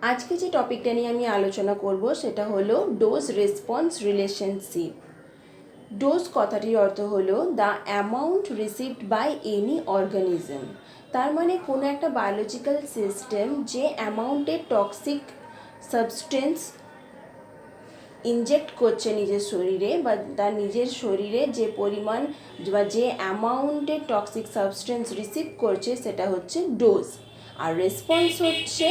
আজকে যে টপিকটা নিয়ে আমি আলোচনা করব সেটা হলো ডোজ রেসপন্স রিলেশনশিপ। ডোজ কথাটির অর্থ হলো the amount received by any organism. তার মানে কোনো একটা বায়োলজিক্যাল সিস্টেম যে অ্যামাউন্টের টক্সিক সাবস্টেন্স ইনজেক্ট করছে নিজের শরীরে বা তার নিজের শরীরে যে পরিমাণ বা যে অ্যামাউন্টের টক্সিক সাবস্টেন্স রিসিভ করছে সেটা হচ্ছে ডোজ। আর রেসপন্স হচ্ছে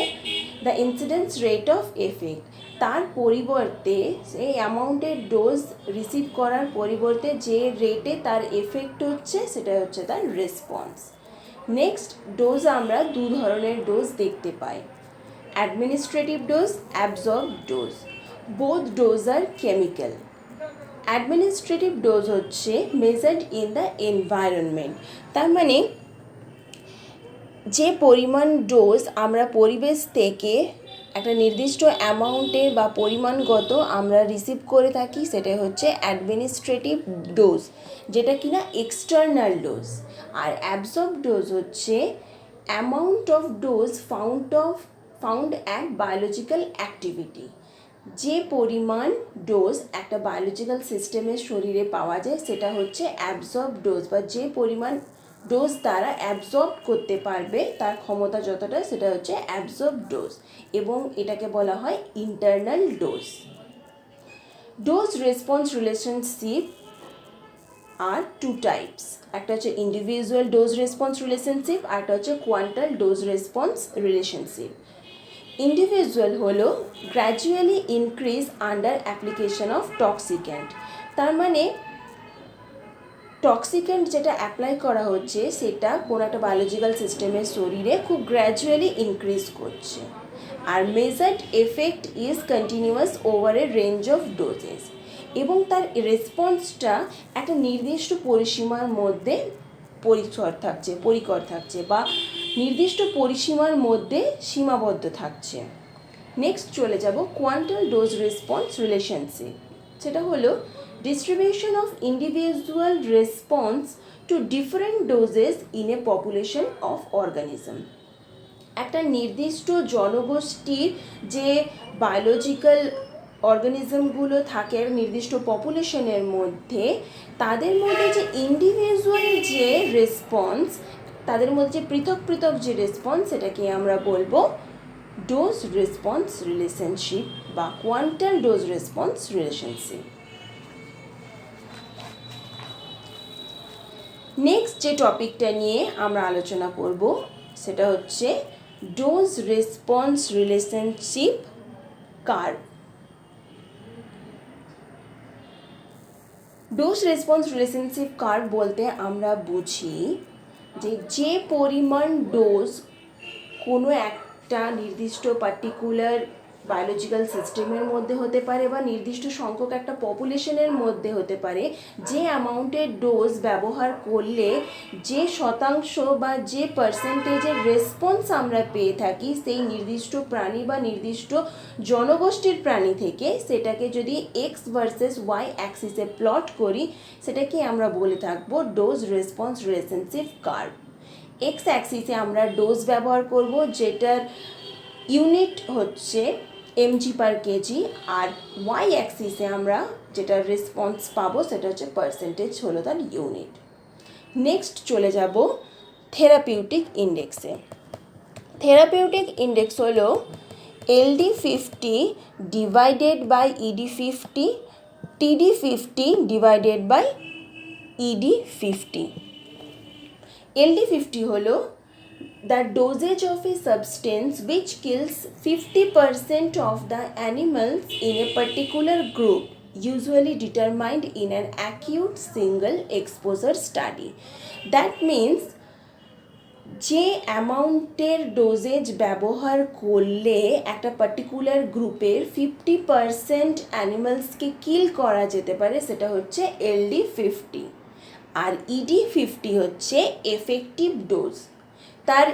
the incidence rate of effect. তার পরিবর্তে সেই অ্যামাউন্টের ডোজ রিসিভ করার পরিবর্তে যে রেটে তার এফেক্ট হচ্ছে সেটা হচ্ছে তার রেসপন্স। নেক্সট, ডোজ আমরা দু ধরনের ডোজ দেখতে পাই, administrative dose, absorb dose. Both dose আর কেমিক্যাল। অ্যাডমিনিস্ট্রেটিভ ডোজ হচ্ছে মেজার্ড ইন দ্য এনভায়রনমেন্ট। তার মানে যে পরিমাণ ডোজ আমরা পরিবেশ থেকে একটা নির্দিষ্ট অ্যামাউন্টে বা পরিমাণগত আমরা রিসিভ করে থাকি সেটা হচ্ছে অ্যাডমিনিস্ট্রেটিভ ডোজ, যেটা কিনা এক্সটার্নাল ডোজ। আর অ্যাবজর্ব ডোজ হচ্ছে amount of dose found at biological activity. যে পরিমাণ ডোজ একটা বায়োলজিক্যাল সিস্টেমের শরীরে পাওয়া যায় সেটা হচ্ছে অ্যাবজর্ব ডোজ, বা যে পরিমাণ ডোজ তারা অ্যাবজর্ব করতে পারবে তার ক্ষমতা যতটা সেটা হচ্ছে অ্যাবজর্ব ডোজ, এবং এটাকে বলা হয় internal dose. Dose response relationship are two types, একটা হচ্ছে ইন্ডিভিজুয়াল ডোজ রেসপন্স রিলেশনশিপ আর একটা হচ্ছে quantal dose response relationship. Individual হলো gradually increase under application of toxicant. তার মানে টক্সিক্যান্ট যেটা অ্যাপ্লাই করা হচ্ছে সেটা কোনো একটা বায়োলজিক্যাল সিস্টেমের শরীরে খুব গ্র্যাজুয়ালি ইনক্রিজ করছে। আর measured effect is continuous over a range of doses, এবং তার রেসপন্সটা একটা নির্দিষ্ট পরিসীমার মধ্যে পরিকর থাকছে বা নির্দিষ্ট পরিসীমার মধ্যে সীমাবদ্ধ থাকছে। নেক্সট চলে যাব কোয়ান্টাল ডোজ রেসপন্স রিলেশনশিপ। সেটা হলো distribution of individual response to different doses in a population of organism। একটা নির্দিষ্ট জনগোষ্ঠীর যে বায়োলজিক্যাল অর্গানিজমগুলো থাকে নির্দিষ্ট পপুলেশনের মধ্যে, তাদের মধ্যে যে ইন্ডিভিজুয়াল যে রেসপন্স, তাদের মধ্যে পৃথক পৃথক যে রেসপন্স, সেটাকে আমরা বলবো ডোজ রেসপন্স রিলেশনশিপ বা কোয়ান্টাল ডোজ রেসপন্স রিলেশনশিপ। নেক্সট যে টপিকটা নিয়ে আমরা আলোচনা করব সেটা হচ্ছে dose response relationship curve. Dose response relationship curve বলতে আমরা বুঝি যে পরিমাণ ডোজ কোনো একটা নির্দিষ্ট পার্টিকুলার বায়োলজিক্যাল সিস্টেমের মধ্যে হতে পারে বা নির্দিষ্ট সংখ্যক একটা পপুলেশনের মধ্যে হতে পারে, যে অ্যামাউন্টের ডোজ ব্যবহার করলে যে শতাংশ বা যে পার্সেন্টেজের রেসপন্স আমরা পেয়ে থাকি সেই নির্দিষ্ট প্রাণী বা নির্দিষ্ট জনগোষ্ঠীর প্রাণী থেকে, সেটাকে যদি এক্স ভার্সেস ওয়াই অ্যাক্সিসে প্লট করি সেটাকে আমরা বলে থাকবো dose response relationship curve. X অ্যাক্সিসে আমরা ডোজ ব্যবহার করব, যেটার ইউনিট হচ্ছে এমজি পার কেজি, আর ওয়াই অ্যাক্সিসে আমরা যেটা রেসপন্স পাবো সেটা হচ্ছে পার্সেন্টেজ হলো তার ইউনিট। নেক্সট চলে যাব থেরাপিউটিক ইন্ডেক্সে। থেরাপিউটিক ইন্ডেক্স হলো LD50 divided by ED50, TD50 divided by ED50। LD50 হলো the dosage of a substance which kills 50% of the animals in a particular group, usually determined in an acute single exposure study. That means যে অ্যামাউন্টের dosage ব্যবহার করলে একটা particular গ্রুপের 50% অ্যানিমালসকে কিল করা যেতে পারে সেটা হচ্ছে LD50। আর ED50 হচ্ছে এফেক্টিভ ডোজ। তার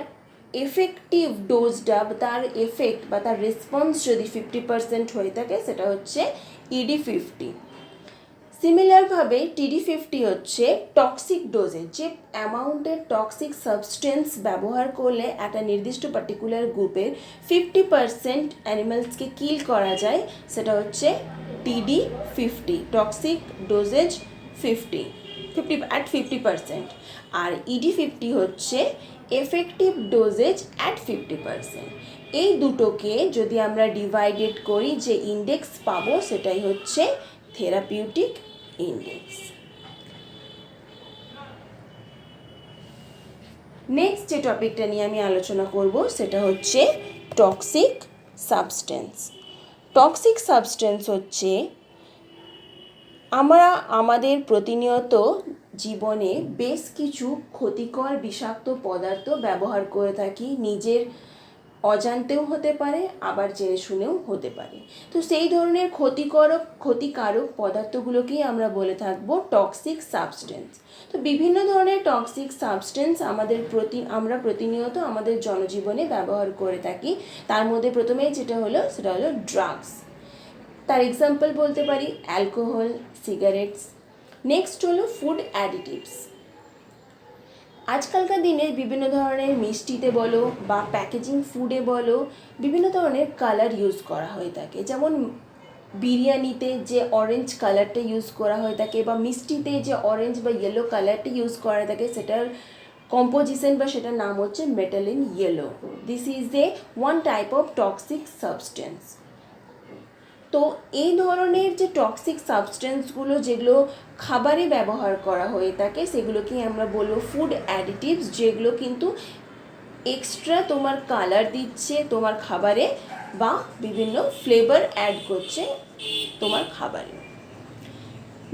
এফেক্টিভ ডোজটা বা তার এফেক্ট বা তার রেসপন্স যদি 50% হয়ে থাকে সেটা হচ্ছে ED50। সিমিলারভাবে TD50 হচ্ছে টক্সিক ডোজেজ, যে অ্যামাউন্টের টক্সিক সাবস্টেন্স ব্যবহার করলে একটা নির্দিষ্ট পার্টিকুলার গ্রুপের 50% অ্যানিমালসকে কিল করা যায়, সেটা হচ্ছে TD50, টক্সিক ডোজেজ 50 আর ED50 হচ্ছে এফেক্টিভ ডোজেজ অ্যাট 50%। এই দুটোকে যদি আমরা ডিভাইডেড করি যে ইন্ডেক্স পাবো সেটাই হচ্ছে থেরাপিউটিক ইন্ডেক্স। নেক্সট যে টপিকটা নিয়ে আমি আলোচনা করব সেটা হচ্ছে টক্সিক সাবস্টেন্স। টক্সিক সাবস্টেন্স হচ্ছে আমরা আমাদের প্রতিনিয়ত জীবনে বেশ কিছু ক্ষতিকর বিষাক্ত পদার্থ ব্যবহার করে থাকি, নিজের অজান্তেও হতে পারে আবার জেনে শুনেও হতে পারে। তো সেই ধরনের ক্ষতিকারক পদার্থগুলোকেই আমরা বলে থাকবো টক্সিক সাবস্টেন্স। তো বিভিন্ন ধরনের টক্সিক সাবস্টেন্স আমরা প্রতিনিয়ত আমাদের জনজীবনে ব্যবহার করে থাকি। তার মধ্যে প্রথমেই যেটা হলো সেটা হলো ড্রাগস। তার এক্সাম্পল বলতে পারি অ্যালকোহল, সিগারেটস। নেক্সট হলো ফুড অ্যাডিটিভস। আজকালকার দিনে বিভিন্ন ধরনের মিষ্টিতে বলো বা প্যাকেজিং ফুডে বলো বিভিন্ন ধরনের কালার ইউজ করা হয়ে থাকে, যেমন বিরিয়ানিতে যে অরেঞ্জ কালারটা ইউজ করা হয়ে থাকে বা মিষ্টিতে যে অরেঞ্জ বা ইয়েলো কালারটা ইউজ করা থাকে, সেটার কম্পোজিশন বা সেটার নাম হচ্ছে মেটালিন yellow. This is a one type of toxic substance. তো এই ধরনের যে টক্সিক সাবস্টেন্সগুলো যেগুলো খাবারে ব্যবহার করা হয়ে থাকে সেগুলোকে আমরা বলবো ফুড অ্যাডিটিভস, যেগুলো কিন্তু এক্সট্রা তোমার কালার দিচ্ছে তোমার খাবারে বা বিভিন্ন ফ্লেভার অ্যাড করছে তোমার খাবারে।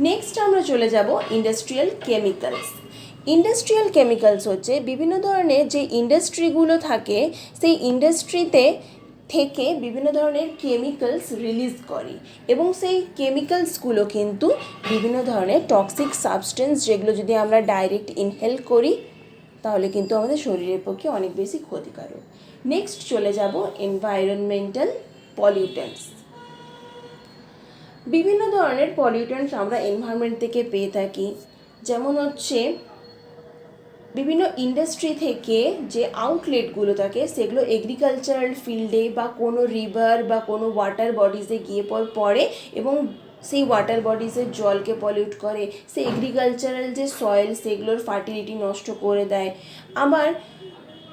নেক্সট আমরা চলে যাব ইন্ডাস্ট্রিয়াল কেমিক্যালস। ইন্ডাস্ট্রিয়াল কেমিক্যালস হচ্ছে বিভিন্ন ধরনের যে ইন্ডাস্ট্রিগুলো থাকে সেই ইন্ডাস্ট্রিতে থেকে বিভিন্ন ধরনের কেমিক্যালস রিলিজ করে এবং সেই কেমিক্যালসগুলো কিন্তু বিভিন্ন ধরনের টক্সিক সাবস্টেন্স, যেগুলো যদি আমরা ডাইরেক্ট ইনহেল করি তাহলে কিন্তু আমাদের শরীরের পক্ষে অনেক বেশি ক্ষতিকারক। নেক্সট চলে যাব এনভায়রনমেন্টাল পলিউটেন্টস। বিভিন্ন ধরনের পলিউটেন্টস আমরা এনভায়রনমেন্ট থেকে পেয়ে থাকি, যেমন হচ্ছে বিভিন্ন ইন্ডাস্ট্রি থেকে যে আউটলেটগুলো থাকে সেগুলো এগ্রিকালচারাল ফিল্ডে বা কোনো রিভার বা কোনো ওয়াটার বডিজে গিয়ে পড়ে এবং সেই ওয়াটার বডিজের জলকে পলিউট করে, সেই এগ্রিকালচারাল যে সয়েল সেগুলোর ফার্টিলিটি নষ্ট করে দেয়। আবার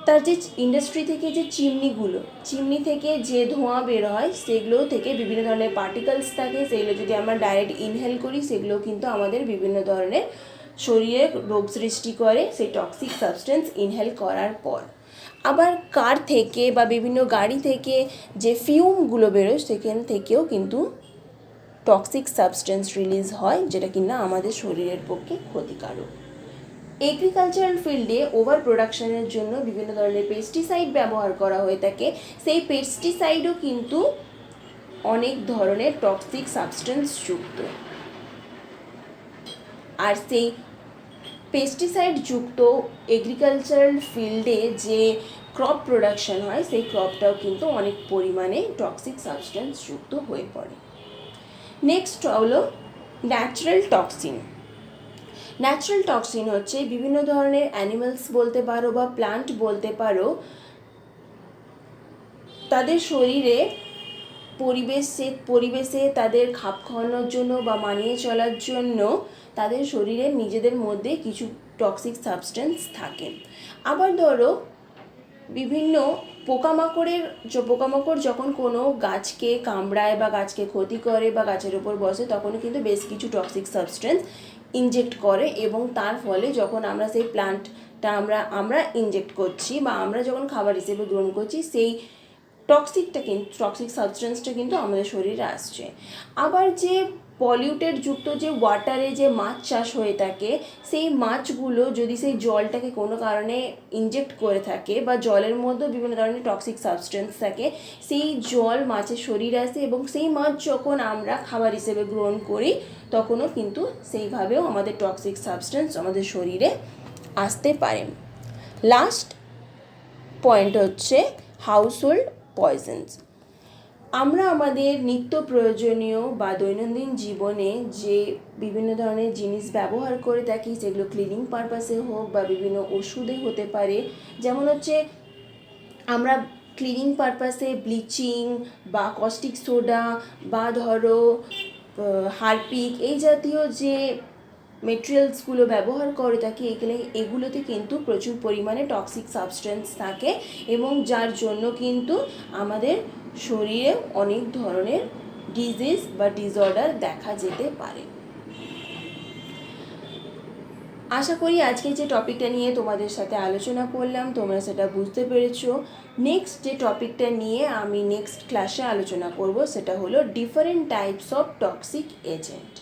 তার যে ইন্ডাস্ট্রি থেকে যে চিমনি থেকে যে ধোঁয়া বের হয় সেগুলো থেকে বিভিন্ন ধরনের পার্টিকেলস থাকে, সেগুলো যদি আমরা ডাইরেক্ট ইনহেল করি সেগুলো কিন্তু আমাদের বিভিন্ন ধরনের শরীরে রোগ সৃষ্টি করে সেই টক্সিক সাবস্টেন্স ইনহেল করার পর। আবার কার থেকে বা বিভিন্ন গাড়ি থেকে যে ফিউমগুলো বেরোয় সেখান থেকেও কিন্তু টক্সিক সাবস্টেন্স রিলিজ হয়, যেটা কিনা আমাদের শরীরের পক্ষে ক্ষতিকারক। এগ্রিকালচারাল ফিল্ডে ওভার প্রোডাকশনের জন্য বিভিন্ন ধরনের পেস্টিসাইড ব্যবহার করা হয়ে থাকে, সেই পেস্টিসাইডও কিন্তু অনেক ধরনের টক্সিক সাবস্টেন্স যুক্ত। আর সেই পেস্টিসাইড যুক্ত এগ্রিকালচারাল ফিল্ডে যে ক্রপ প্রোডাকশন হয় সেই ক্রপটাও কিন্তু অনেক পরিমাণে টক্সিক সাবস্টেন্স যুক্ত হয়ে পড়ে। নেক্সট হলো ন্যাচারাল টক্সিন। ন্যাচারাল টক্সিন হচ্ছে বিভিন্ন ধরনের অ্যানিমালস বলতে পারো বা প্লান্ট বলতে পারো, তাদের শরীরে পরিবেশে তাদের খাপ খাওয়ানোর জন্য বা মানিয়ে চলার জন্য তাদের শরীরে নিজেদের মধ্যে কিছু টক্সিক সাবস্টেন্স থাকে। আবার ধরো বিভিন্ন পোকামাকড় যখন কোনো গাছকে কামড়ায় বা গাছকে ক্ষতি করে বা গাছের উপর বসে তখনও কিন্তু বেশ কিছু টক্সিক সাবস্টেন্স ইনজেক্ট করে এবং তার ফলে যখন আমরা সেই প্লান্টটা আমরা ইনজেক্ট করছি বা আমরা যখন খাবার হিসেবে গ্রহণ করছি সেই টক্সিক সাবস্টেন্সটা কিন্তু আমাদের শরীরে আসছে। আবার যে পলিউটেড যুক্ত যে ওয়াটারে যে মাছ চাষ হয়ে থাকে সেই মাছগুলো যদি সেই জলটাকে কোনো কারণে ইনজেক্ট করে থাকে বা জলের মধ্যে বিভিন্ন ধরনের টক্সিক সাবস্টেন্স থাকে, সেই জল মাছের শরীরে আসে এবং সেই মাছ যখন আমরা খাবার হিসেবে গ্রহণ করি তখনও কিন্তু সেইভাবেও আমাদের টক্সিক সাবস্টেন্স আমাদের শরীরে আসতে পারে। লাস্ট পয়েন্ট হচ্ছে হাউসহোল্ড পয়জনস। আমরা আমাদের নিত্য প্রয়োজনীয় বা দৈনন্দিন জীবনে যে বিভিন্ন ধরনের জিনিস ব্যবহার করে থাকি, সেগুলো ক্লিনিং পারপাসে হোক বা বিভিন্ন ওষুধে হতে পারে। যেমন হচ্ছে আমরা ক্লিনিং পারপাসে ব্লিচিং বা কস্টিক সোডা বা ধরো হারপিক এই জাতীয় যে মেটেরিয়ালসগুলো ব্যবহার করে থাকি, এগুলোতে কিন্তু প্রচুর পরিমাণে টক্সিক সাবস্টেন্স থাকে এবং যার জন্য কিন্তু আমাদের শরীরে অনেক ধরনের ডিজিজ বা ডিসঅর্ডার দেখা যেতে পারে। আশা করি আজকে যে টপিকটা নিয়ে তোমাদের সাথে আলোচনা করলাম তোমরা সেটা বুঝতে পেরেছো। নেক্সট যে টপিকটা নিয়ে আমি নেক্সট ক্লাসে আলোচনা করব সেটা হলো different types of toxic agent.